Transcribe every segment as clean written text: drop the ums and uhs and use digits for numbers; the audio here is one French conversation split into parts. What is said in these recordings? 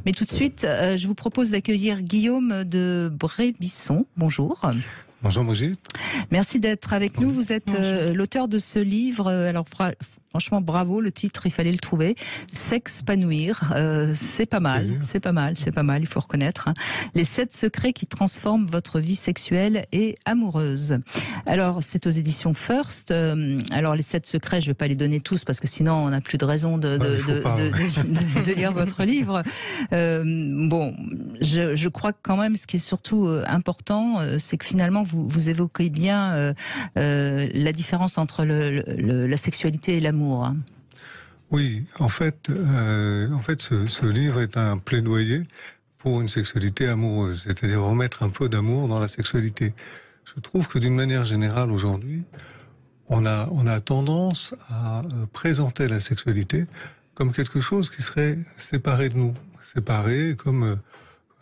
Mais tout de suite, je vous propose d'accueillir Guillaume de Brébisson. Bonjour. Bonjour Brigitte. Merci d'être avec nous. Vous êtes l'auteur de ce livre. Alors franchement, bravo, le titre, il fallait le trouver. S'expanouir, c'est pas mal, c'est pas mal, c'est pas mal, il faut reconnaître. Hein. Les 7 secrets qui transforment votre vie sexuelle et amoureuse. Alors, c'est aux éditions First. Alors, les 7 secrets, je vais pas les donner tous parce que sinon, on n'a plus de raison de lire votre livre. Bon, je crois que quand même, ce qui est surtout important, c'est que finalement, vous évoquez bien la différence entre la sexualité et l'amour. Hein. Oui, en fait, ce livre est un plaidoyer pour une sexualité amoureuse, c'est-à-dire remettre un peu d'amour dans la sexualité. Je trouve que d'une manière générale aujourd'hui, on a tendance à présenter la sexualité comme quelque chose qui serait séparé de nous, séparé comme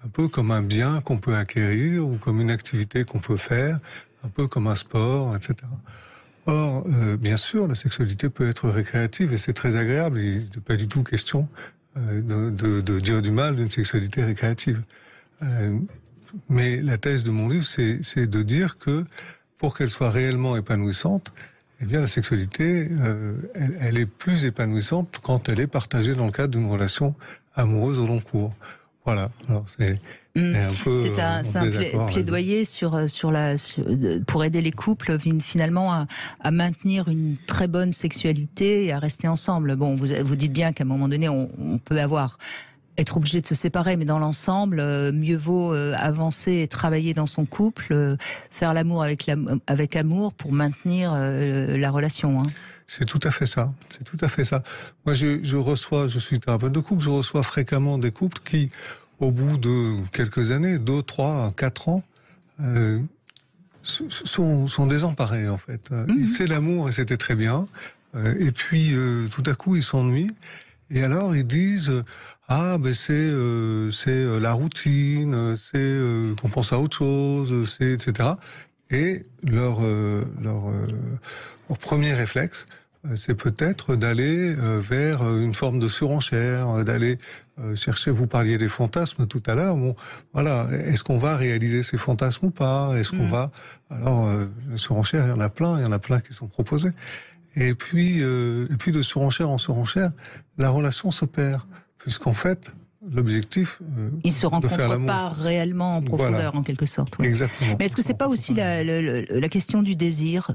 un peu comme un bien qu'on peut acquérir ou comme une activité qu'on peut faire, un peu comme un sport, etc. Or, bien sûr, la sexualité peut être récréative et c'est très agréable. Il n'est pas du tout question de dire du mal d'une sexualité récréative. Mais la thèse de mon livre, c'est de dire que pour qu'elle soit réellement épanouissante, eh bien, la sexualité, elle est plus épanouissante quand elle est partagée dans le cadre d'une relation amoureuse au long cours. Voilà. Alors c'est un plaidoyer pour aider les couples finalement à maintenir une très bonne sexualité et à rester ensemble. Bon, vous dites bien qu'à un moment donné, on peut être obligé de se séparer, mais dans l'ensemble, mieux vaut avancer et travailler dans son couple, faire l'amour avec amour pour maintenir la relation. Hein. C'est tout à fait ça. C'est tout à fait ça. Moi, je suis thérapeute de couple, je reçois fréquemment des couples qui, au bout de quelques années, 2, 3, 4 ans, sont désemparés, en fait. C'est l'amour et c'était très bien. Et puis, tout à coup, ils s'ennuient. Et alors, ils disent, c'est la routine, c'est qu'on pense à autre chose, c'est etc. Et leur premier réflexe, c'est peut-être d'aller vers une forme de surenchère, d'aller chercher, vous parliez des fantasmes tout à l'heure, bon, voilà, est-ce qu'on va réaliser ces fantasmes ou pas? Est-ce qu'on va... Alors, surenchère, il y en a plein qui sont proposés. Et puis de surenchère en surenchère, la relation se perd, puisqu'en fait, l'objectif ils se rencontrent pas réellement en profondeur, voilà, en quelque sorte. Ouais. Exactement. Mais est-ce que c'est pas aussi la question du désir,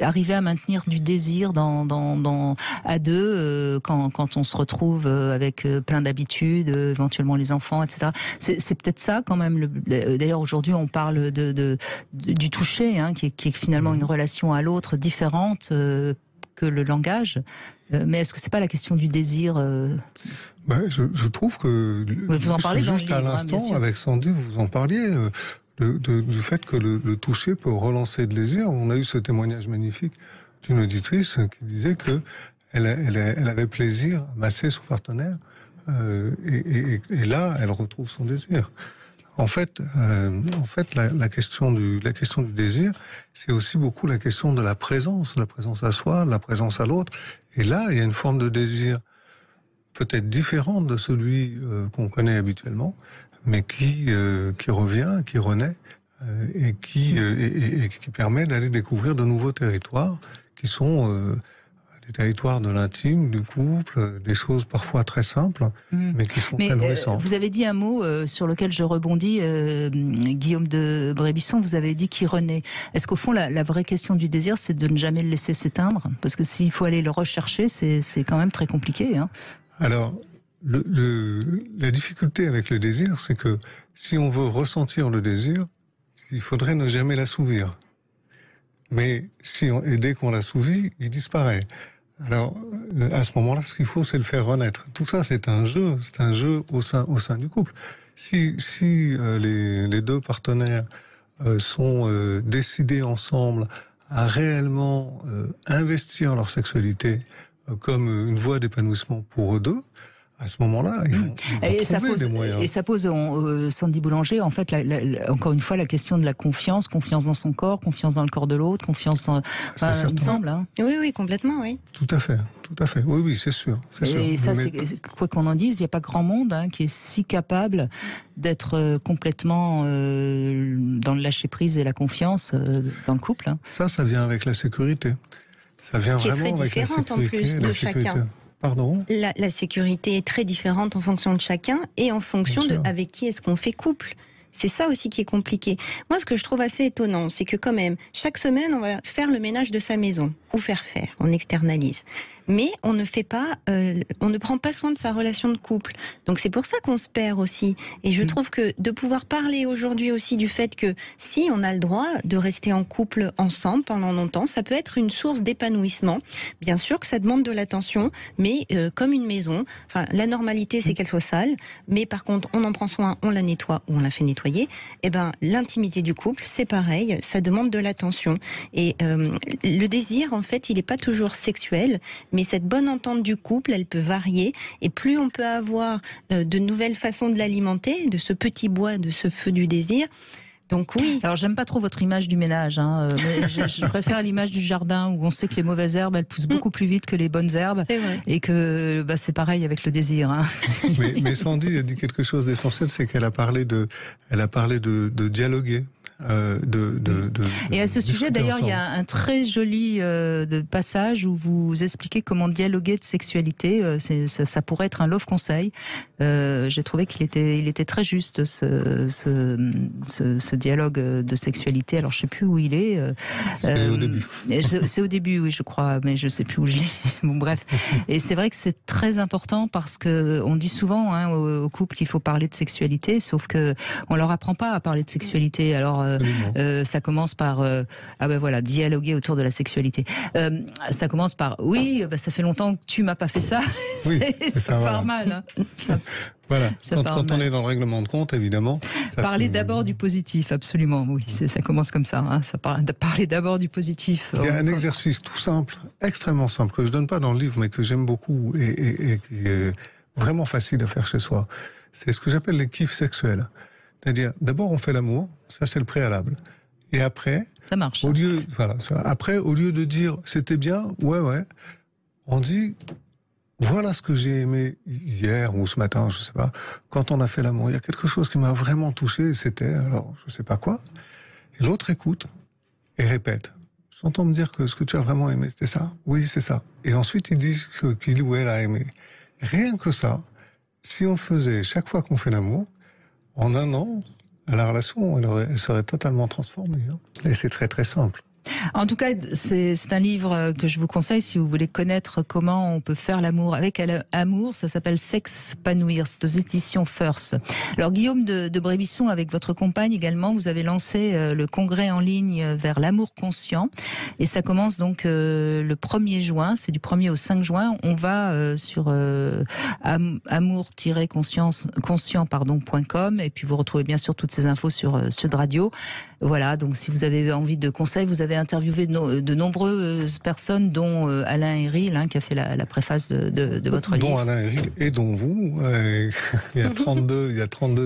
arriver à maintenir du désir à deux quand on se retrouve avec plein d'habitudes, éventuellement les enfants, etc. C'est peut-être ça quand même. D'ailleurs aujourd'hui on parle du toucher, hein, qui est finalement une relation à l'autre différente que le langage. Mais est-ce que c'est pas la question du désir je trouve que vous en parlez dans juste le livre, à l'instant, avec Sandy, vous en parliez du fait que le toucher peut relancer le désir. On a eu ce témoignage magnifique d'une auditrice qui disait que elle avait plaisir à masser son partenaire et là, elle retrouve son désir. En fait, la question du désir, c'est aussi beaucoup la question de la présence à soi, la présence à l'autre. Et là, il y a une forme de désir peut-être différente de celui qu'on connaît habituellement, mais qui revient, qui renaît, et qui permet d'aller découvrir de nouveaux territoires qui sont des territoires de l'intime, du couple, des choses parfois très simples, mais qui sont très nourrissantes. Vous avez dit un mot sur lequel je rebondis, Guillaume de Brébisson, vous avez dit qu'il renaît. Est-ce qu'au fond, la vraie question du désir, c'est de ne jamais le laisser s'éteindre? Parce que s'il faut aller le rechercher, c'est quand même très compliqué, hein. Alors, la difficulté avec le désir, c'est que si on veut ressentir le désir, il faudrait ne jamais l'assouvir. Mais dès qu'on l'assouvit, il disparaît. Alors, à ce moment-là, ce qu'il faut, c'est le faire renaître. Tout ça, c'est un jeu au sein du couple. Si les deux partenaires sont décidés ensemble à réellement investir leur sexualité comme une voie d'épanouissement pour eux deux, à ce moment-là, ils vont trouver des moyens. Et ça pose, Sandy Boulanger, en fait, encore une fois, la question de la confiance dans son corps, confiance dans le corps de l'autre, confiance dans... il me semble. Hein. Oui, complètement, oui. Tout à fait. Oui, c'est sûr. Et ça, quoi qu'on en dise, il n'y a pas grand monde qui est si capable d'être complètement dans le lâcher-prise et la confiance dans le couple. Hein. Ça vient avec la sécurité. Ça vient qui vraiment est très différente en plus de chacun. Pardon ? La sécurité est très différente en fonction de chacun et en fonction de avec qui est-ce qu'on fait couple. C'est ça aussi qui est compliqué. Moi, ce que je trouve assez étonnant, c'est que quand même, chaque semaine, on va faire le ménage de sa maison, ou faire, on externalise. Mais on ne fait pas, on ne prend pas soin de sa relation de couple. Donc c'est pour ça qu'on se perd aussi. Et je trouve que de pouvoir parler aujourd'hui aussi du fait que si on a le droit de rester en couple ensemble pendant longtemps, ça peut être une source d'épanouissement. Bien sûr que ça demande de l'attention, mais comme une maison, enfin la normalité c'est qu'elle soit sale, mais par contre on en prend soin, on la nettoie ou on la fait nettoyer. Et ben l'intimité du couple c'est pareil, ça demande de l'attention. Et le désir en fait il n'est pas toujours sexuel, mais cette bonne entente du couple, elle peut varier. Et plus on peut avoir de nouvelles façons de l'alimenter, de ce petit bois, de ce feu du désir. Donc oui. Alors j'aime pas trop votre image du ménage, mais je préfère l'image du jardin où on sait que les mauvaises herbes, elles poussent beaucoup plus vite que les bonnes herbes. C'est vrai. Et que c'est pareil avec le désir. Hein. Mais Sandy a dit quelque chose d'essentiel, c'est qu'elle a parlé de dialoguer. Et à ce sujet, d'ailleurs, il y a un très joli passage où vous expliquez comment dialoguer de sexualité. Ça pourrait être un love conseil. J'ai trouvé qu'il était très juste ce dialogue de sexualité. Alors, je sais plus où il est. C'est au début. C'est au début, oui, je crois, mais je sais plus où je l'ai. Bon, bref. Et c'est vrai que c'est très important parce que on dit souvent aux couples qu'il faut parler de sexualité, sauf que on leur apprend pas à parler de sexualité. Alors ça commence par dialoguer autour de la sexualité. Ça commence par ça fait longtemps que tu m'as pas fait ça. Oui, ça part mal. Hein. Voilà. Quand on est dans le règlement de compte, évidemment. Parler d'abord du positif, absolument. Oui, ça commence comme ça. Hein. Parler d'abord du positif. Il y a un exercice tout simple, extrêmement simple, que je donne pas dans le livre, mais que j'aime beaucoup et qui est vraiment facile à faire chez soi. C'est ce que j'appelle les kiffs sexuels. C'est-à-dire, d'abord, on fait l'amour, ça c'est le préalable. Et après, ça marche. Au lieu de dire c'était bien, ouais, on dit voilà ce que j'ai aimé hier ou ce matin, je sais pas. Quand on a fait l'amour, il y a quelque chose qui m'a vraiment touché. C'était alors je sais pas quoi. Et l'autre écoute et répète. J'entends me dire que ce que tu as vraiment aimé, c'était ça. Oui, c'est ça. Et ensuite, ils disent qu'il ou elle a aimé. Rien que ça, si on faisait chaque fois qu'on fait l'amour, en un an, la relation, elle serait totalement transformée. Hein. Et c'est très très simple. En tout cas, c'est un livre que je vous conseille si vous voulez connaître comment on peut faire l'amour avec amour. Ça s'appelle S'expanouir. C'est aux éditions First. Alors Guillaume de Brébisson, avec votre compagne également, vous avez lancé le congrès en ligne vers l'amour conscient. Et ça commence donc le 1er juin. C'est du 1er au 5 juin. On va sur amour-conscient.com et puis vous retrouvez bien sûr toutes ces infos sur Sud Radio. Voilà, donc si vous avez envie de conseils, vous avez interviewé de nombreuses personnes, dont Alain Héril, qui a fait la préface de votre livre. Dont Alain Héril et dont vous. Il y a 32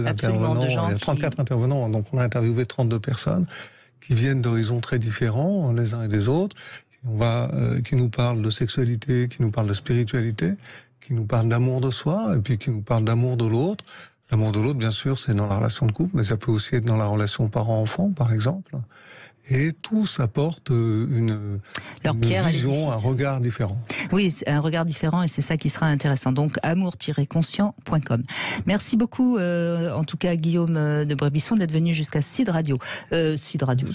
intervenants, il y a 34 intervenants, donc on a interviewé 32 personnes qui viennent d'horizons très différents, les uns et les autres, qui nous parlent de sexualité, qui nous parlent de spiritualité, qui nous parlent d'amour de soi, et puis qui nous parlent d'amour de l'autre. L'amour de l'autre, bien sûr, c'est dans la relation de couple, mais ça peut aussi être dans la relation parent-enfant, par exemple. Et tous apportent une vision, un regard différent. Oui, un regard différent, et c'est ça qui sera intéressant. Donc, amour-conscient.com. Merci beaucoup, en tout cas, Guillaume de Brébisson, d'être venu jusqu'à Sud Radio. Sud Radio.